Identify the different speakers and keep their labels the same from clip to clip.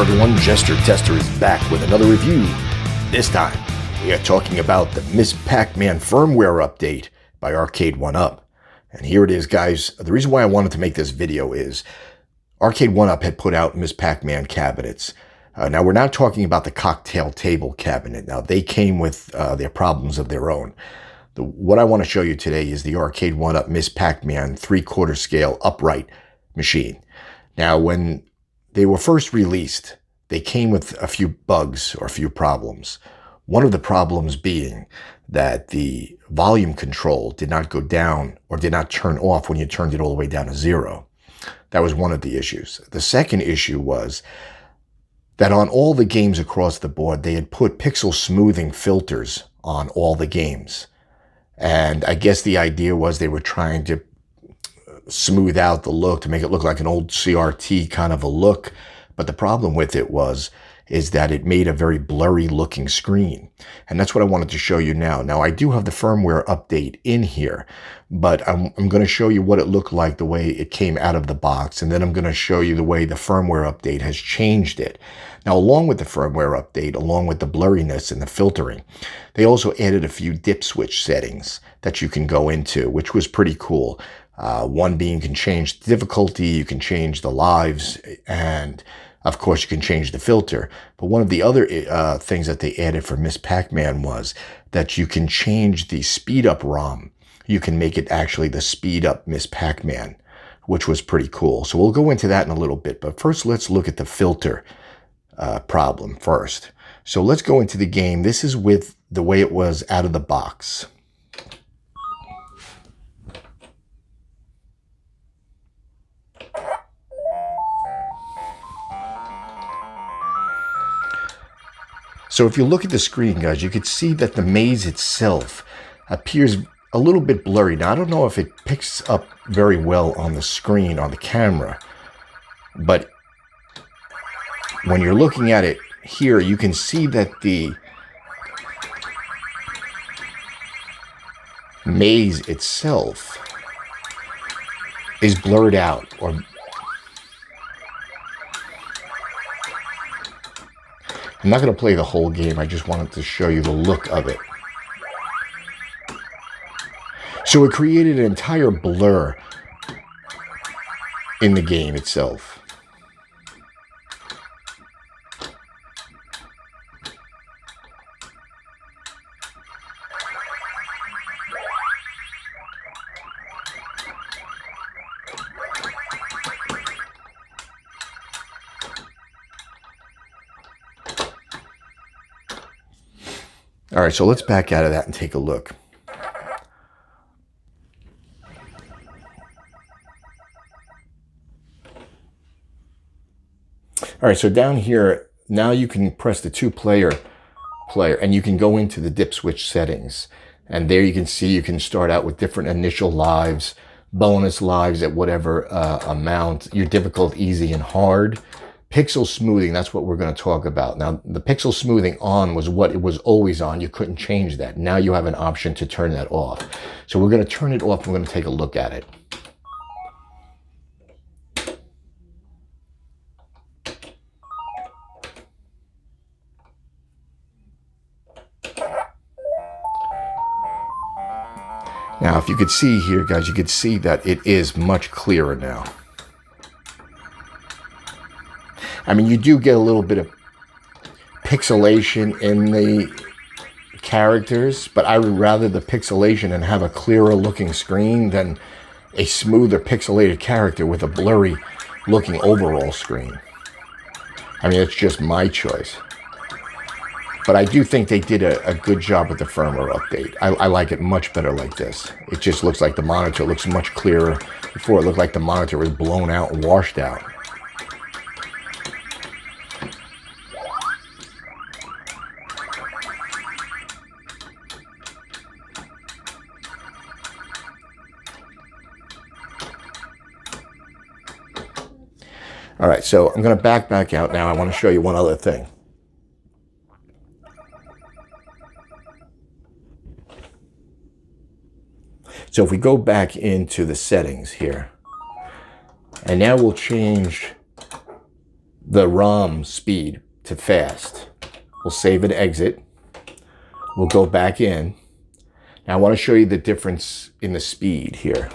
Speaker 1: everyone, Jester Tester is back with another review. This time, we are talking about the Ms. Pacman Firmware update by Arcade1up. And here it is, guys. The reason why I wanted to make this video is Arcade1up had put out Ms. Pacman cabinets. Now, we're not talking about the cocktail table cabinet. Now, they came with their problems of their own. What I want to show you today is the Arcade1up Ms. Pacman 3/4 scale upright machine. Now, when they were first released, they came with a few bugs or a few problems. One of the problems being that the volume control did not go down or did not turn off when you turned it all the way down to 0. That was one of the issues. The second issue was that on all the games across the board, they had put pixel smoothing filters on all the games. And I guess the idea was they were trying to smooth out the look to make it look like an old CRT kind of a look. But the problem with it is that it made a very blurry looking screen. And that's what I wanted to show you now. Now, I do have the firmware update in here, but I'm going to show you what it looked like the way it came out of the box. And then I'm going to show you the way the firmware update has changed it. Now, along with the firmware update, along with the blurriness and the filtering, they also added a few dip switch settings that you can go into, which was pretty cool. One being you can change the difficulty, you can change the lives, and of course you can change the filter. But one of the other things that they added for Ms. Pacman was that you can change the speed up ROM. You can make it actually the speed up Ms. Pacman, which was pretty cool. So we'll go into that in a little bit. But first, let's look at the filter problem first. So let's go into the game. This is with the way it was out of the box. So if you look at the screen, guys, you can see that the maze itself appears a little bit blurry. Now, I don't know if it picks up very well on the screen, on the camera, but when you're looking at it here, you can see that the maze itself is blurred out, or I'm not going to play the whole game. I just wanted to show you the look of it. So it created an entire blur in the game itself. All right, so let's back out of that and take a look. All right, so down here, now you can press the player, and you can go into the dip switch settings. And there you can see you can start out with different initial lives, bonus lives at whatever amount, your difficult, easy, and hard. Pixel smoothing, that's what we're going to talk about. Now, the pixel smoothing on was what it was always on. You couldn't change that. Now you have an option to turn that off. So we're going to turn it off and we're going to take a look at it. Now, if you could see here, guys, you could see that it is much clearer now. I mean, you do get a little bit of pixelation in the characters, but I would rather the pixelation and have a clearer looking screen than a smoother pixelated character with a blurry looking overall screen. I mean, it's just my choice. But I do think they did a good job with the firmware update. I like it much better like this. It just looks like the monitor looks much clearer. Before, it looked like the monitor was blown out and washed out. All right, so I'm going to back out now. I want to show you one other thing. So if we go back into the settings here, and now we'll change the ROM speed to fast. We'll save and exit. We'll go back in. Now I want to show you the difference in the speed here.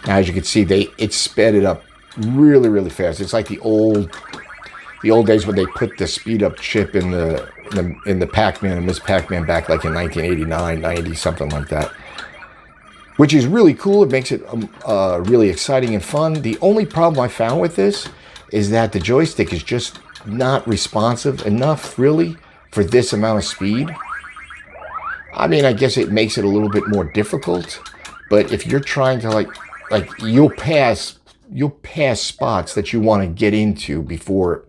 Speaker 1: Now as you can see, it sped it up really, really fast. It's like the old days when they put the speed up chip in the Pac-Man and Ms. Pac-Man back like in 1989, 90, something like that. Which is really cool. It makes it really exciting and fun. The only problem I found with this is that the joystick is just not responsive enough, really, for this amount of speed. I mean, I guess it makes it a little bit more difficult. But if you're trying to like you'll pass spots that you want to get into before.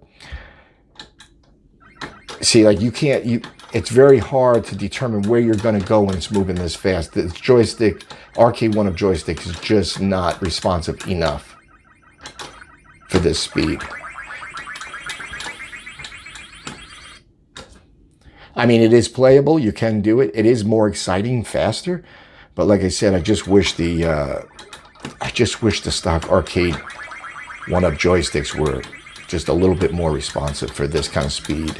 Speaker 1: See, like it's very hard to determine where you're going to go when it's moving this fast. The joystick, Arcade1up joystick, is just not responsive enough for this speed. I mean, it is playable. You can do it. It is more exciting, faster. But like I said, I just wish the stock Arcade1up joysticks were just a little bit more responsive for this kind of speed.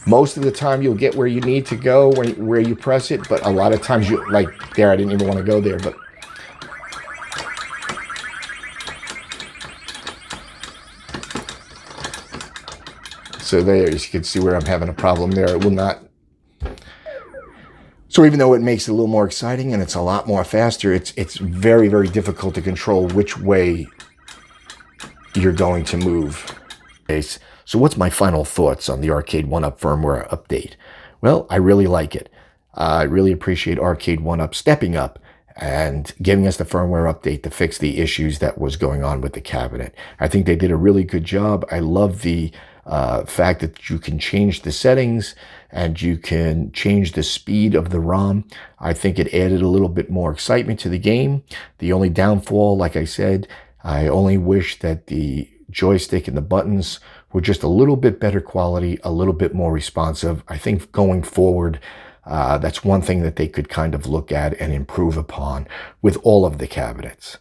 Speaker 1: Most of the time you'll get where you need to go where you press it, but a lot of times you, like there, I didn't even want to go there, but so there, you can see where I'm having a problem there. It will not. So even though it makes it a little more exciting and it's a lot more faster, it's very, very difficult to control which way you're going to move. Okay, so what's my final thoughts on the Arcade1up firmware update? Well, I really like it. I really appreciate Arcade1up stepping up and giving us the firmware update to fix the issues that was going on with the cabinet. I think they did a really good job. I love the fact that you can change the settings and you can change the speed of the ROM. I think it added a little bit more excitement to the game. The only downfall, like I said, I only wish that the joystick and the buttons were just a little bit better quality, a little bit more responsive. I think going forward, that's one thing that they could kind of look at and improve upon with all of the cabinets.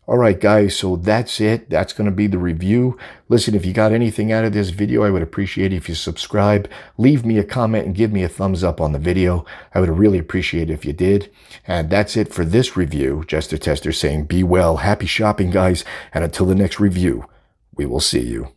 Speaker 1: All right, guys, so that's it. That's going to be the review. Listen, if you got anything out of this video, I would appreciate it if you subscribe, leave me a comment, and give me a thumbs up on the video. I would really appreciate it if you did. And that's it for this review. Jester Tester saying be well, happy shopping, guys, and until the next review, we will see you.